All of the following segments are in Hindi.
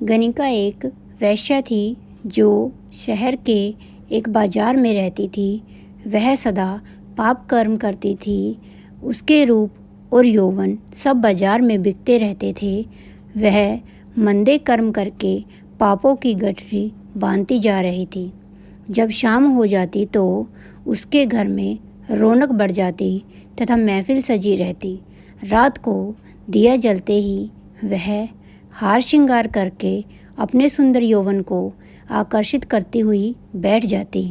गणिका एक वैश्या थी जो शहर के एक बाजार में रहती थी। वह सदा पाप कर्म करती थी। उसके रूप और यौवन सब बाजार में बिकते रहते थे। वह मंदे कर्म करके पापों की गठरी बांधती जा रही थी। जब शाम हो जाती तो उसके घर में रौनक बढ़ जाती तथा महफिल सजी रहती। रात को दिया जलते ही वह हार श्रृंगार करके अपने सुंदर यौवन को आकर्षित करती हुई बैठ जाती।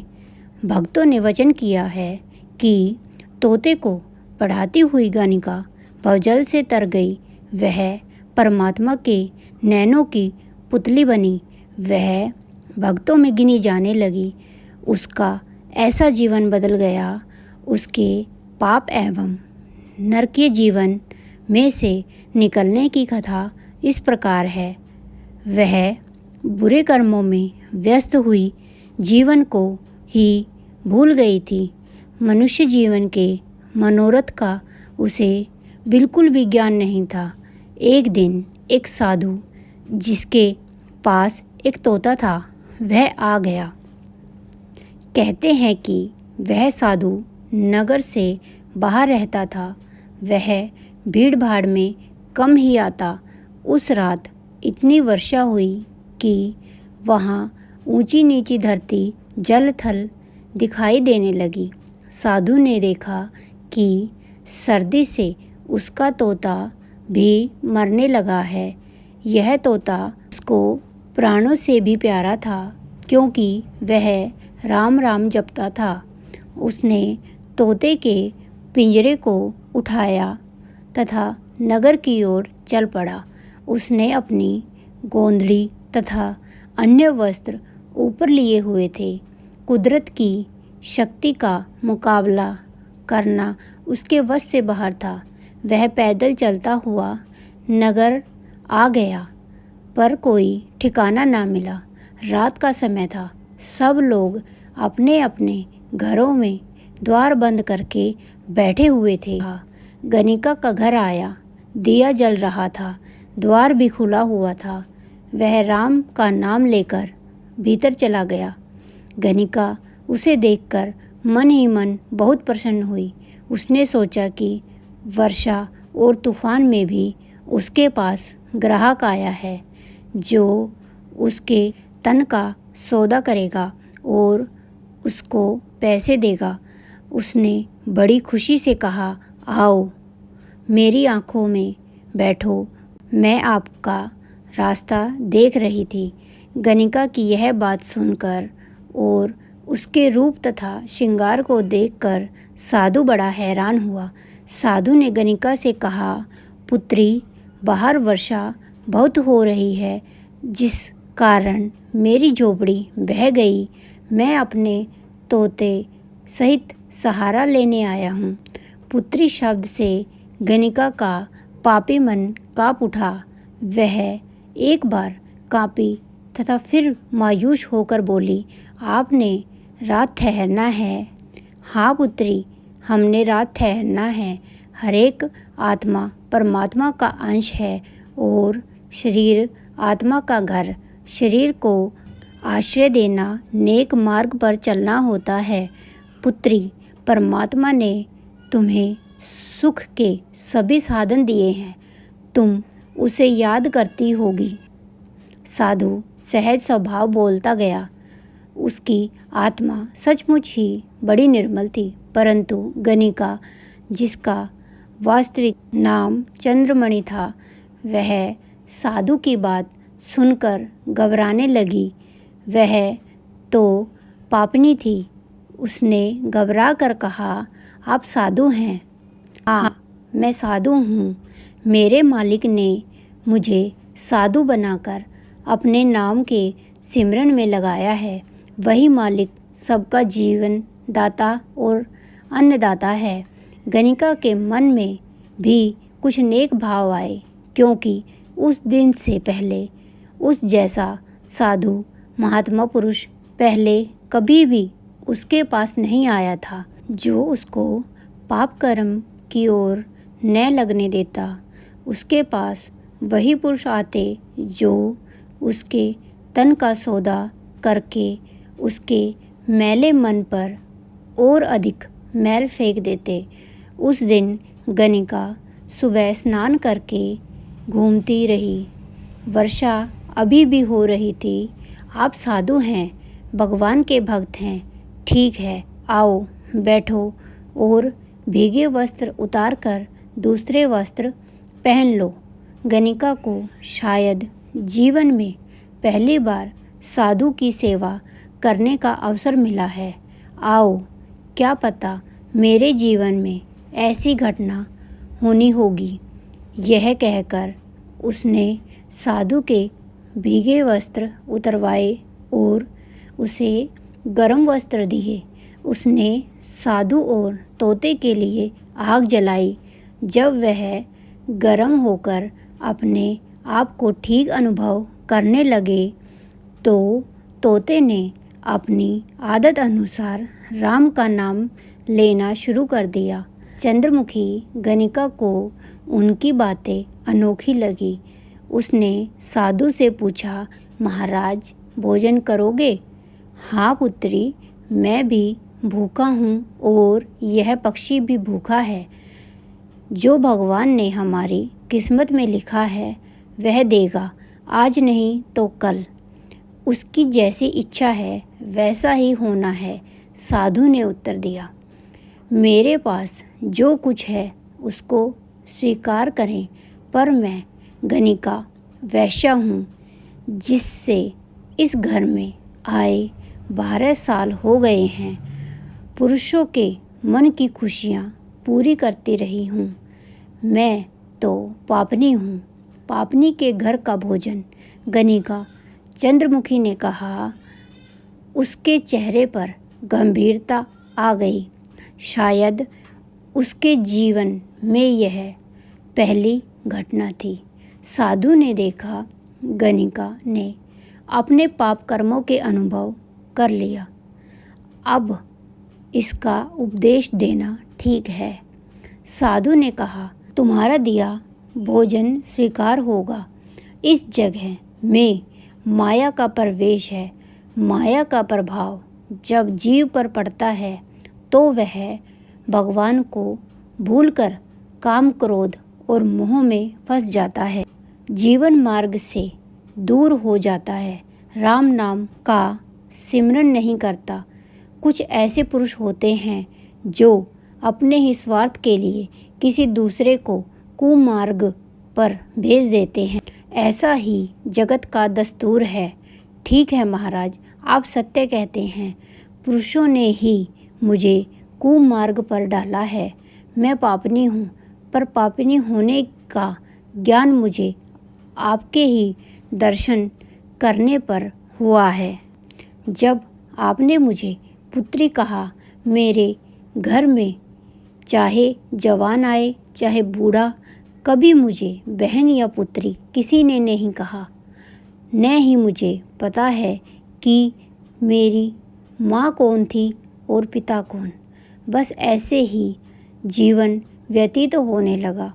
भक्तों ने वचन किया है कि तोते को पढ़ाती हुई गणिका भवजल से तर गई। वह परमात्मा के नैनों की पुतली बनी। वह भक्तों में गिनी जाने लगी। उसका ऐसा जीवन बदल गया। उसके पाप एवं नरकीय जीवन में से निकलने की कथा इस प्रकार है। वह बुरे कर्मों में व्यस्त हुई जीवन को ही भूल गई थी। मनुष्य जीवन के मनोरथ का उसे बिल्कुल भी ज्ञान नहीं था। एक दिन एक साधु जिसके पास एक तोता था वह आ गया। कहते हैं कि वह साधु नगर से बाहर रहता था। वह भीड़ भाड़ में कम ही आता। उस रात इतनी वर्षा हुई कि वहाँ ऊंची नीची धरती जल थल दिखाई देने लगी। साधु ने देखा कि सर्दी से उसका तोता भी मरने लगा है। यह तोता उसको प्राणों से भी प्यारा था क्योंकि वह राम राम जपता था। उसने तोते के पिंजरे को उठाया तथा नगर की ओर चल पड़ा। उसने अपनी गोंदली तथा अन्य वस्त्र ऊपर लिए हुए थे। कुदरत की शक्ति का मुकाबला करना उसके वश से बाहर था। वह पैदल चलता हुआ नगर आ गया पर कोई ठिकाना ना मिला। रात का समय था। सब लोग अपने अपने घरों में द्वार बंद करके बैठे हुए थे। गणिका का घर आया। दिया जल रहा था। द्वार भी खुला हुआ था। वह राम का नाम लेकर भीतर चला गया। गणिका उसे देखकर मन ही मन बहुत प्रसन्न हुई। उसने सोचा कि वर्षा और तूफान में भी उसके पास ग्राहक आया है जो उसके तन का सौदा करेगा और उसको पैसे देगा। उसने बड़ी खुशी से कहा, आओ मेरी आँखों में बैठो, मैं आपका रास्ता देख रही थी। गणिका की यह बात सुनकर और उसके रूप तथा श्रृंगार को देखकर साधु बड़ा हैरान हुआ। साधु ने गणिका से कहा, पुत्री, बाहर वर्षा बहुत हो रही है जिस कारण मेरी झोपड़ी बह गई। मैं अपने तोते सहित सहारा लेने आया हूँ। पुत्री शब्द से गणिका का पापी मन काँप उठा। वह एक बार काँपी तथा फिर मायूस होकर बोली, आपने रात ठहरना है। हाँ पुत्री, हमने रात ठहरना है। हर एक आत्मा परमात्मा का अंश है और शरीर आत्मा का घर। शरीर को आश्रय देना, नेक मार्ग पर चलना होता है। पुत्री, परमात्मा ने तुम्हें सुख के सभी साधन दिए हैं। तुम उसे याद करती होगी। साधु सहज स्वभाव बोलता गया। उसकी आत्मा सचमुच ही बड़ी निर्मल थी, परंतु गणिका, जिसका वास्तविक नाम चंद्रमणि था, वह साधु की बात सुनकर घबराने लगी। वह तो पापनी थी। उसने घबरा कर कहा, आप साधु हैं? हाँ, मैं साधु हूँ। मेरे मालिक ने मुझे साधु बनाकर अपने नाम के सिमरन में लगाया है। वही मालिक सबका जीवन दाता और अन्नदाता है। गणिका के मन में भी कुछ नेक भाव आए क्योंकि उस दिन से पहले उस जैसा साधु महात्मा पुरुष पहले कभी भी उसके पास नहीं आया था जो उसको पाप कर्म की ओर न लगने देता। उसके पास वही पुरुष आते जो उसके तन का सौदा करके उसके मैले मन पर और अधिक मैल फेंक देते। उस दिन गणिका सुबह स्नान करके घूमती रही। वर्षा अभी भी हो रही थी। आप साधु हैं, भगवान के भक्त हैं, ठीक है, आओ बैठो और भीगे वस्त्र उतार कर दूसरे वस्त्र पहन लो। गणिका को शायद जीवन में पहली बार साधु की सेवा करने का अवसर मिला है। आओ, क्या पता मेरे जीवन में ऐसी घटना होनी होगी। यह कहकर उसने साधु के भीगे वस्त्र उतरवाए और उसे गर्म वस्त्र दिए। उसने साधु और तोते के लिए आग जलाई। जब वह गर्म होकर अपने आप को ठीक अनुभव करने लगे तो तोते ने अपनी आदत अनुसार राम का नाम लेना शुरू कर दिया। चंद्रमुखी गणिका को उनकी बातें अनोखी लगी। उसने साधु से पूछा, महाराज भोजन करोगे? हाँ पुत्री, मैं भी भूखा हूँ और यह पक्षी भी भूखा है। जो भगवान ने हमारी किस्मत में लिखा है वह देगा, आज नहीं तो कल। उसकी जैसी इच्छा है वैसा ही होना है, साधु ने उत्तर दिया। मेरे पास जो कुछ है उसको स्वीकार करें, पर मैं गणिका वैश्या हूँ, जिससे इस घर में आए 12 साल हो गए हैं। पुरुषों के मन की खुशियाँ पूरी करती रही हूँ। मैं तो पापनी हूँ, पापनी के घर का भोजन। गणिका चंद्रमुखी ने कहा। उसके चेहरे पर गंभीरता आ गई। शायद उसके जीवन में यह पहली घटना थी। साधु ने देखा गणिका ने अपने पाप कर्मों के अनुभव कर लिया। अब इसका उपदेश देना ठीक है। साधु ने कहा, तुम्हारा दिया भोजन स्वीकार होगा। इस जगह में माया का प्रवेश है। माया का प्रभाव जब जीव पर पड़ता है तो वह भगवान को भूलकर काम, क्रोध और मोह में फंस जाता है, जीवन मार्ग से दूर हो जाता है, राम नाम का सिमरन नहीं करता। कुछ ऐसे पुरुष होते हैं जो अपने ही स्वार्थ के लिए किसी दूसरे को कुमार्ग पर भेज देते हैं। ऐसा ही जगत का दस्तूर है। ठीक है महाराज, आप सत्य कहते हैं। पुरुषों ने ही मुझे कुमार्ग पर डाला है। मैं पापनी हूँ, पर पापनी होने का ज्ञान मुझे आपके ही दर्शन करने पर हुआ है। जब आपने मुझे पुत्री कहा, मेरे घर में चाहे जवान आए चाहे बूढ़ा, कभी मुझे बहन या पुत्री किसी ने नहीं कहा। न ही मुझे पता है कि मेरी माँ कौन थी और पिता कौन। बस ऐसे ही जीवन व्यतीत होने लगा।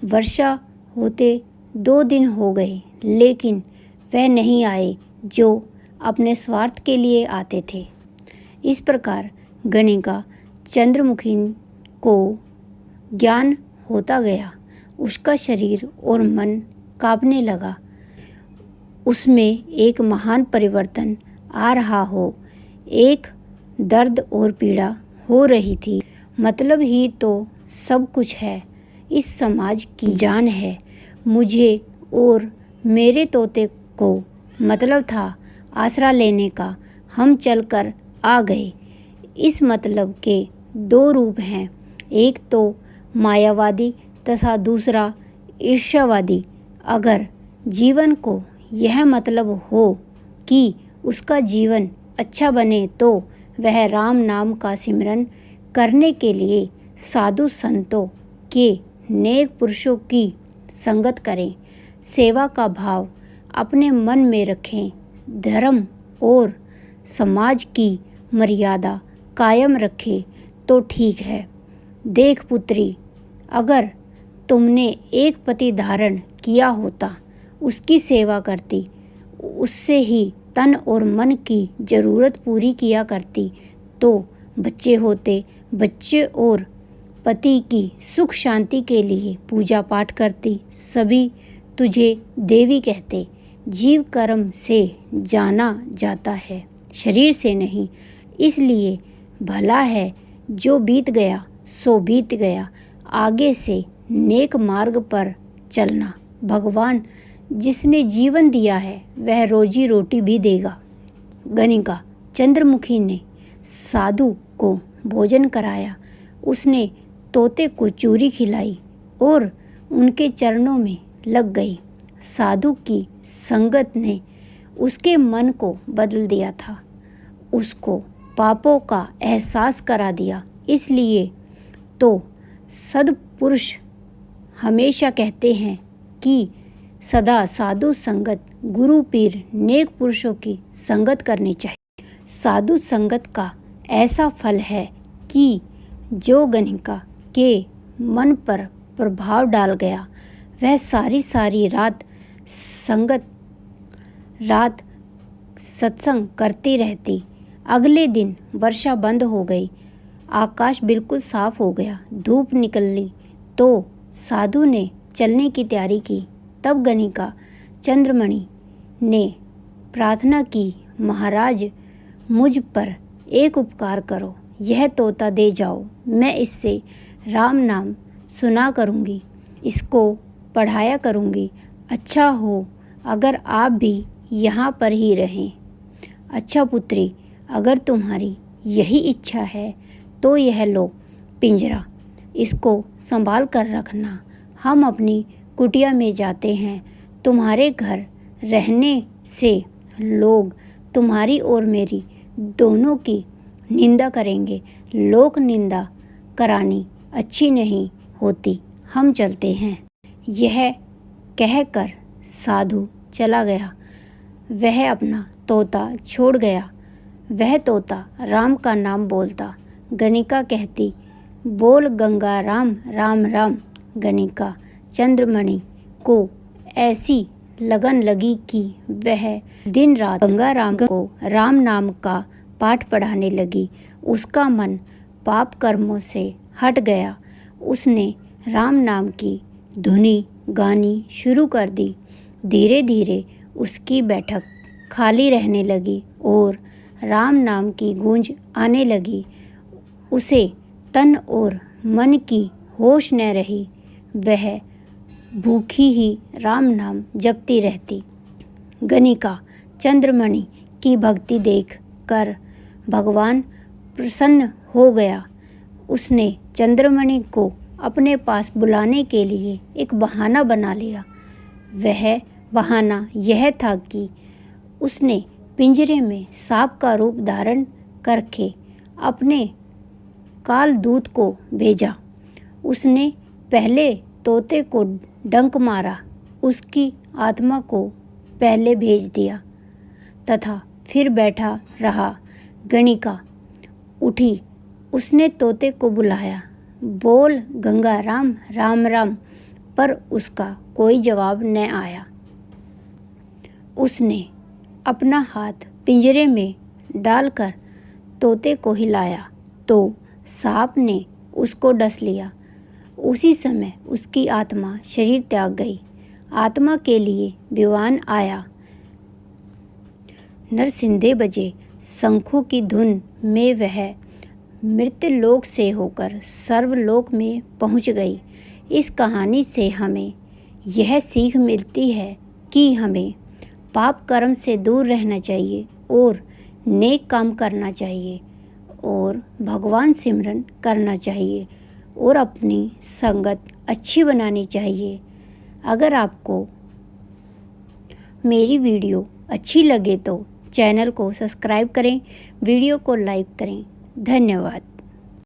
वर्षा होते 2 दिन हो गए, लेकिन वह नहीं आए जो अपने स्वार्थ के लिए आते थे। इस प्रकार गणिका चंद्रमुखी को ज्ञान होता गया। उसका शरीर और मन कांपने लगा। उसमें एक महान परिवर्तन आ रहा हो। एक दर्द और पीड़ा हो रही थी। मतलब ही तो सब कुछ है। इस समाज की जान है। मुझे और मेरे तोते को मतलब था आसरा लेने का। हम चलकर आ गए। इस मतलब के 2 रूप हैं, एक तो मायावादी तथा दूसरा ईर्ष्यावादी। अगर जीवन को यह मतलब हो कि उसका जीवन अच्छा बने तो वह राम नाम का सिमरन करने के लिए साधु संतों के नेक पुरुषों की संगत करें, सेवा का भाव अपने मन में रखें, धर्म और समाज की मर्यादा कायम रखें तो ठीक है। देख पुत्री, अगर तुमने एक पति धारण किया होता, उसकी सेवा करती, उससे ही तन और मन की ज़रूरत पूरी किया करती तो बच्चे होते, बच्चे और पति की सुख शांति के लिए पूजा पाठ करती। सभी तुझे देवी कहते। जीव कर्म से जाना जाता है, शरीर से नहीं। इसलिए भला है जो बीत गया सो बीत गया, आगे से नेक मार्ग पर चलना। भगवान जिसने जीवन दिया है वह रोजी रोटी भी देगा। गणिका, चंद्रमुखी ने साधु को भोजन कराया। उसने तोते को चूरी खिलाई और उनके चरणों में लग गई। साधु की संगत ने उसके मन को बदल दिया था, उसको पापों का एहसास करा दिया। इसलिए तो सद्पुरुष हमेशा कहते हैं कि सदा साधु संगत, गुरु पीर, नेक पुरुषों की संगत करनी चाहिए। साधु संगत का ऐसा फल है कि जो गणिका के मन पर प्रभाव डाल गया, वह सारी सारी रात सत्संग करती रहती। अगले दिन वर्षा बंद हो गई, आकाश बिल्कुल साफ हो गया, धूप निकली तो साधु ने चलने की तैयारी की। तब गणिका चंद्रमणि ने प्रार्थना की, महाराज मुझ पर एक उपकार करो, यह तोता दे जाओ, मैं इससे राम नाम सुना करूँगी, इसको पढ़ाया करूँगी। अच्छा हो अगर आप भी यहाँ पर ही रहें। अच्छा पुत्री, अगर तुम्हारी यही इच्छा है तो यह लो पिंजरा, इसको संभाल कर रखना। हम अपनी कुटिया में जाते हैं। तुम्हारे घर रहने से लोग तुम्हारी और मेरी दोनों की निंदा करेंगे। लोक निंदा करानी अच्छी नहीं होती, हम चलते हैं। यह कहकर साधु चला गया। वह अपना तोता छोड़ गया। वह तोता राम का नाम बोलता। गणिका कहती, बोल गंगा राम राम राम। गणिका चंद्रमणि को ऐसी लगन लगी कि वह दिन रात गंगा राम को राम नाम का पाठ पढ़ाने लगी। उसका मन पाप कर्मों से हट गया। उसने राम नाम की धुनी गानी शुरू कर दी। धीरे धीरे उसकी बैठक खाली रहने लगी और राम नाम की गूंज आने लगी। उसे तन और मन की होश न रही। वह भूखी ही राम नाम जपती रहती। गणिका चंद्रमणि की भक्ति देख कर भगवान प्रसन्न हो गया। उसने चंद्रमणि को अपने पास बुलाने के लिए एक बहाना बना लिया। वह बहाना यह था कि उसने पिंजरे में सांप का रूप धारण करके अपने कालदूत को भेजा। उसने पहले तोते को डंक मारा, उसकी आत्मा को पहले भेज दिया तथा फिर बैठा रहा। गणिका उठी, उसने तोते को बुलाया, बोल गंगा राम राम राम, पर उसका कोई जवाब न आया। उसने अपना हाथ पिंजरे में डालकर तोते को हिलाया तो सांप ने उसको डस लिया। उसी समय उसकी आत्मा शरीर त्याग गई। आत्मा के लिए विमान आया। नरसिंधे बजे, शंखों की धुन में वह मृत्यलोक से होकर सर्वलोक में पहुंच गई। इस कहानी से हमें यह सीख मिलती है कि हमें पाप कर्म से दूर रहना चाहिए और नेक काम करना चाहिए और भगवान सिमरन करना चाहिए और अपनी संगत अच्छी बनानी चाहिए। अगर आपको मेरी वीडियो अच्छी लगे तो चैनल को सब्सक्राइब करें, वीडियो को लाइक करें। धन्यवाद।